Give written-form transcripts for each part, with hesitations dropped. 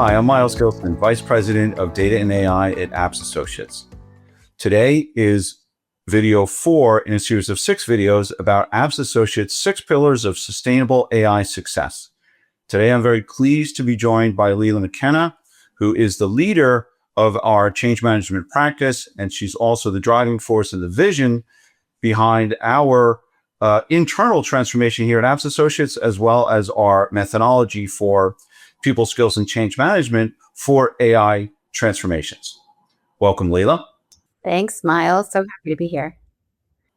Hi, I'm Miles Gilson, Vice President of Data and AI at Apps Associates. Today is video 4 in a series of 6 videos about Apps Associates' 6 pillars of sustainable AI success. Today, I'm very pleased to be joined by Leila McKenna, who is the leader of our change management practice, and she's also the driving force and the vision behind our internal transformation here at Apps Associates, as well as our methodology for people skills and change management for AI transformations. Welcome, Leila. Thanks, Miles. So happy to be here.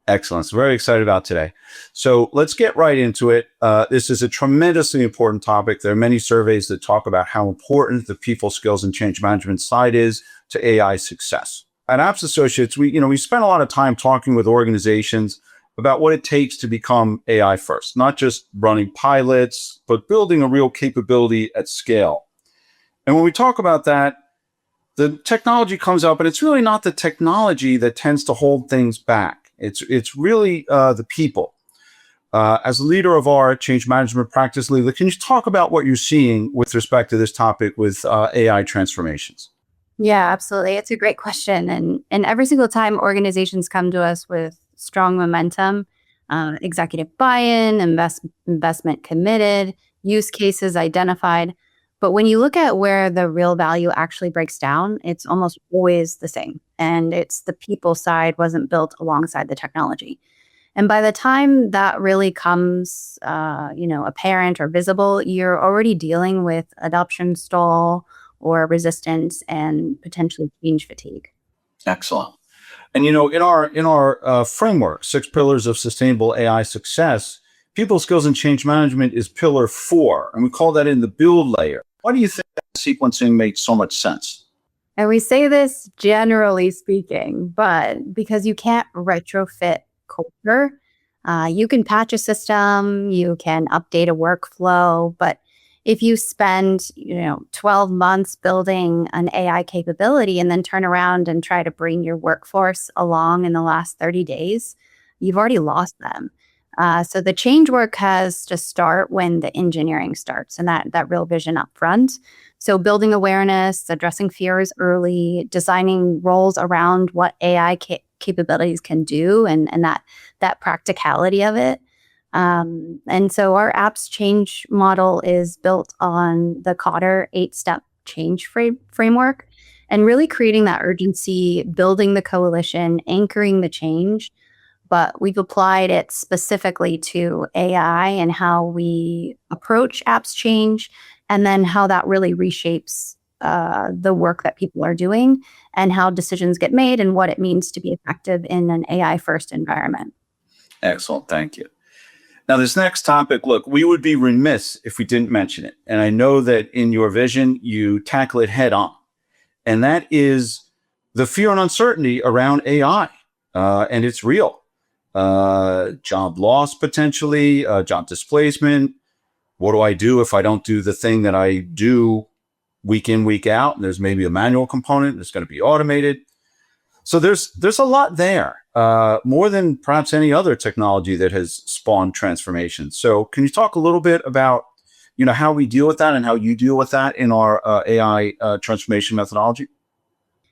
Excellent. So very excited about today. So let's get right into it. This is a tremendously important topic. There are many surveys that talk about how important the people skills and change management side is to AI success. At Apps Associates, we spend a lot of time talking with organizations about what it takes to become AI first, not just running pilots, but building a real capability at scale. And when we talk about that, the technology comes up, and it's really not the technology that tends to hold things back. It's really the people. As a leader of our change management practice, Leila, can you talk about what you're seeing with respect to this topic with AI transformations? Yeah, absolutely. It's a great question. And every single time organizations come to us with strong momentum, executive buy-in, investment committed, use cases identified. But when you look at where the real value actually breaks down, it's almost always the same. And it's the people side wasn't built alongside the technology. And by the time that really comes, apparent or visible, you're already dealing with adoption stall or resistance and potentially change fatigue. Excellent. And in our framework, 6 pillars of sustainable AI success, people skills and change management is pillar 4, and we call that in the build layer. Why do you think that sequencing makes so much sense? And we say this generally speaking, but because you can't retrofit culture, you can patch a system, you can update a workflow, but if you spend 12 months building an AI capability and then turn around and try to bring your workforce along in the last 30 days, you've already lost them. So the change work has to start when the engineering starts, and that real vision up front. So building awareness, addressing fears early, designing roles around what AI capabilities can do, and that practicality of it. And so our apps change model is built on the Cotter 8-step change framework, and really creating that urgency, building the coalition, anchoring the change. But we've applied it specifically to AI and how we approach apps change, and then how that really reshapes the work that people are doing and how decisions get made and what it means to be effective in an AI first environment. Excellent. Thank you. Now, this next topic, look, we would be remiss if we didn't mention it. And I know that in your vision, you tackle it head on. And that is the fear and uncertainty around AI. And it's real. Job loss, potentially, job displacement. What do I do if I don't do the thing that I do week in, week out? And there's maybe a manual component that's going to be automated. So there's a lot there, more than perhaps any other technology that has spawned transformation. So can you talk a little bit about, how we deal with that and how you deal with that in our AI transformation methodology?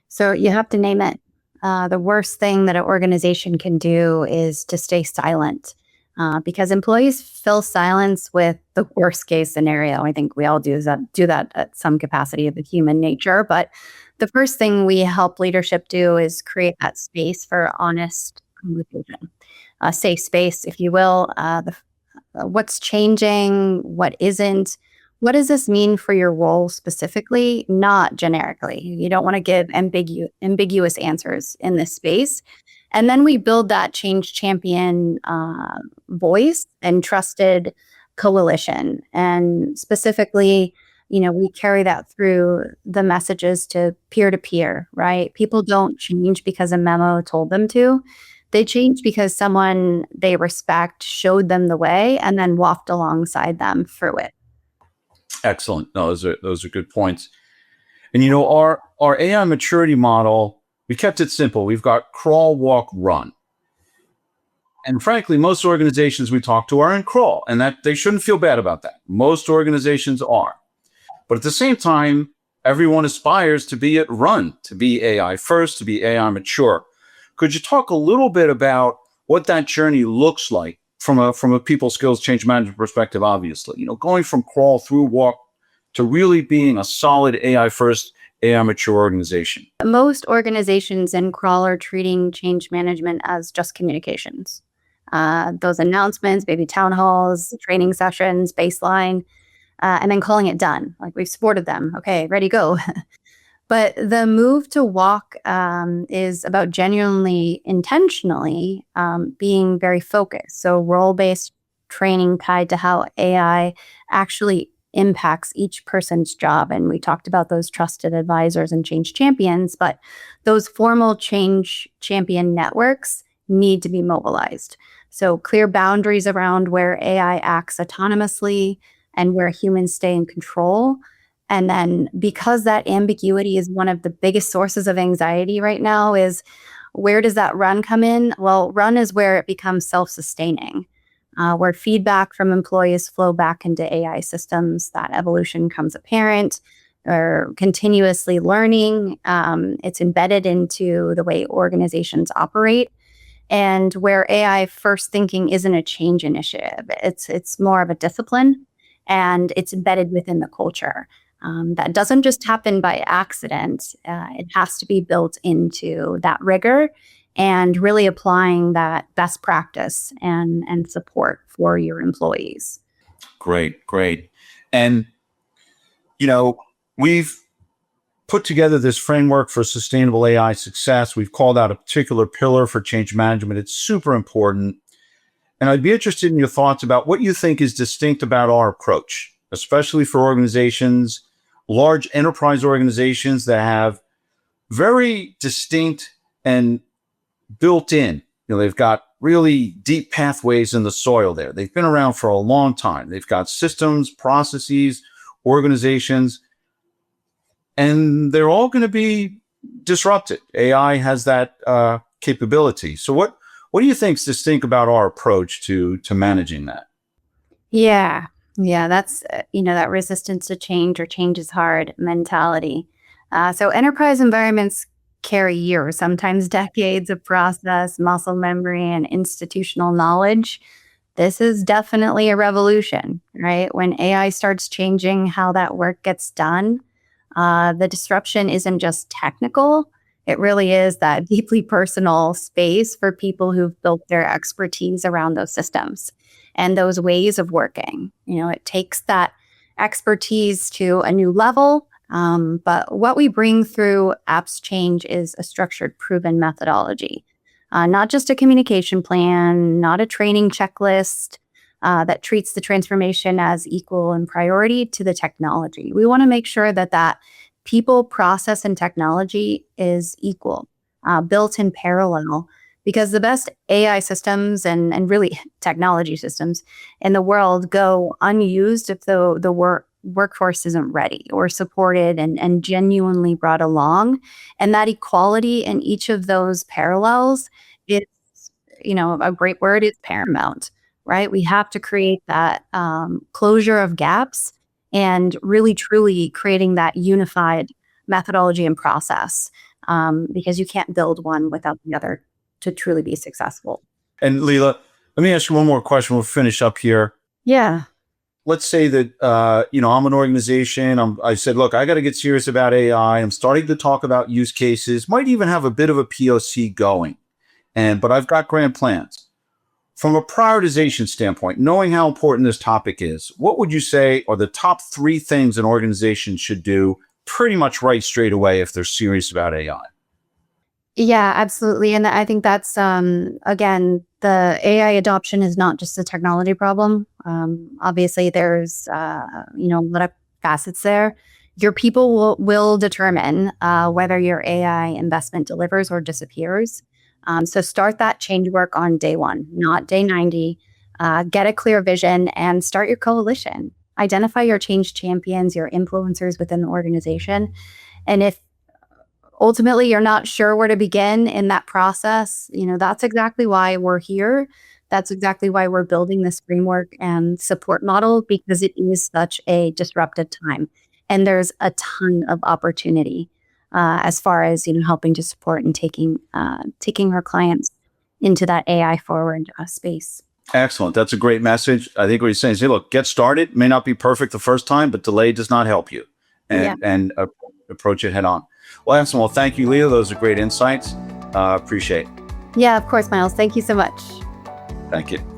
So you have to name it. The worst thing that an organization can do is to stay silent, because employees fill silence with the worst case scenario. I think we all do that at some capacity of the human nature. But the first thing we help leadership do is create that space for honest conversation, a safe space, if you will. What's changing, what isn't, what does this mean for your role specifically, not generically. You don't want to give ambiguous answers in this space. And then we build that change champion voice and trusted coalition. And specifically, we carry that through the messages to peer, right? People don't change because a memo told them to. They change because someone they respect showed them the way and then walked alongside them through it. Excellent. No, those are good points. And our AI maturity model, we kept it simple. We've got crawl, walk, run. And frankly, most organizations we talk to are in crawl, and that they shouldn't feel bad about that. Most organizations are. But at the same time, everyone aspires to be at run, to be AI first, to be AI mature. Could you talk a little bit about what that journey looks like from a people skills change management perspective? Obviously, going from crawl through walk to really being a solid AI first, AI mature organization. Most organizations in crawl are treating change management as just communications. Those announcements, maybe town halls, training sessions, baseline, and then calling it done. Like we've supported them. Okay, ready, go. But the move to walk is about genuinely, intentionally being very focused. So role-based training tied to how AI actually impacts each person's job. And we talked about those trusted advisors and change champions, but those formal change champion networks need to be mobilized. So clear boundaries around where AI acts autonomously and where humans stay in control. And then because that ambiguity is one of the biggest sources of anxiety right now, is where does that run come in? Well, run is where it becomes self-sustaining, where feedback from employees flow back into AI systems. That evolution comes apparent, or continuously learning. It's embedded into the way organizations operate. And where AI first thinking isn't a change initiative, it's more of a discipline, and it's embedded within the culture. That doesn't just happen by accident. It has to be built into that rigor and really applying that best practice and support for your employees. Great, great. And, we've put together this framework for sustainable AI success. We've called out a particular pillar for change management. It's super important. And I'd be interested in your thoughts about what you think is distinct about our approach, especially for organizations, large enterprise organizations that have very distinct and built in, they've got really deep pathways in the soil there. They've been around for a long time. They've got systems, processes, organizations, and they're all going to be disrupted. AI has that capability. So what do you think is distinct about our approach to managing that? Yeah. Yeah, that's, that resistance to change or change is hard mentality. So enterprise environments carry years, sometimes decades of process, muscle memory, and institutional knowledge. This is definitely a revolution, right? When AI starts changing how that work gets done, the disruption isn't just technical. It really is that deeply personal space for people who've built their expertise around those systems and those ways of working. It takes that expertise to a new level. But what we bring through apps change is a structured, proven methodology, not just a communication plan, not a training checklist that treats the transformation as equal in priority to the technology. We want to make sure that people, process, and technology is equal, built in parallel, because the best AI systems and really technology systems in the world go unused if the workforce isn't ready or supported and genuinely brought along. And that equality in each of those parallels is, a great word is paramount, right? We have to create that closure of gaps and really truly creating that unified methodology and process, because you can't build one without the other to truly be successful. And Leela, let me ask you one more question. We'll finish up here. Yeah. Let's say that, I'm an organization. I said, look, I got to get serious about AI. I'm starting to talk about use cases, might even have a bit of a POC going. But I've got grand plans. From a prioritization standpoint, knowing how important this topic is, what would you say are the top 3 things an organization should do pretty much right straight away if they're serious about AI? Yeah, absolutely. And I think that's, again, the AI adoption is not just a technology problem. Obviously, there's, a lot of facets there. Your people will determine whether your AI investment delivers or disappears. So start that change work on day 1, not day 90. Get a clear vision and start your coalition. Identify your change champions, your influencers within the organization. And if ultimately you're not sure where to begin in that process, that's exactly why we're here. That's exactly why we're building this framework and support model, because it is such a disruptive time. And there's a ton of opportunity as far as helping to support and taking our clients into that AI forward space. Excellent. That's a great message. I think what you're saying is, hey, look, get started. May not be perfect the first time, but delay does not help you. And approach it head on. Well, excellent. Well, thank you, Leah. Those are great insights. Appreciate it. Yeah, of course, Miles. Thank you so much. Thank you.